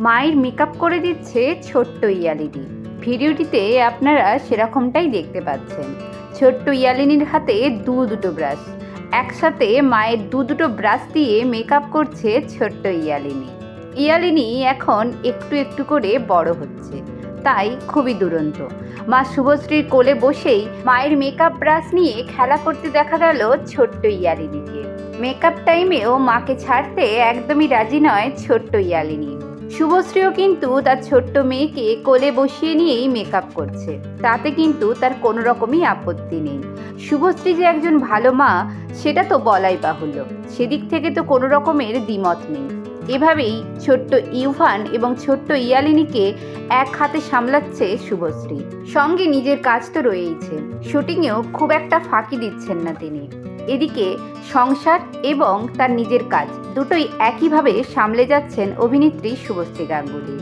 মায়ের মেকআপ করে দিচ্ছে ছোট্ট ইয়ালিনী। ভিডিওটিতে আপনারা সেরকমটাই দেখতে পাচ্ছেন। ছোট্ট ইয়ালিনীর হাতে দুটো ব্রাশ, একসাথে মায়ের দুটো ব্রাশ দিয়ে মেকআপ করছে ছোট্ট ইয়ালিনী। ইয়ালিনী এখন একটু একটু করে বড় হচ্ছে, তাই খুবই দুরন্ত। মা শুভশ্রীর কোলে বসেই মায়ের মেকআপ ব্রাশ নিয়ে খেলা করতে দেখা গেল ছোট্ট ইয়ালিনীকে। মেকআপ টাইমেও মাকে ছাড়তে একদমই রাজি নয় ছোট্ট ইয়ালিনী। শুভশ্রীও কিন্তু তার ছোট্ট মেয়েকে কোলে বসিয়ে নিয়েই মেকআপ করছে, তাতে কিন্তু তার কোনো রকমই আপত্তি নেই। শুভশ্রী যে একজন ভালো মা সেটা তো বলাই বাহুল্য, সেদিক থেকে তো কোনো রকমের দ্বিমত নেই। এভাবেই ছোট্ট ইউভান এবং ছোট্ট ইয়ালিনীকে এক হাতে সামলাচ্ছে শুভশ্রী। সঙ্গে নিজের কাজ তো রয়েইছে, শুটিংয়েও খুব একটা ফাঁকি দিচ্ছেন না তিনি। এদিকে সংসার এবং তার নিজের কাজ দুটোই একইভাবে সামলে যাচ্ছেন অভিনেত্রী শুভশ্রী গাঙ্গুলী।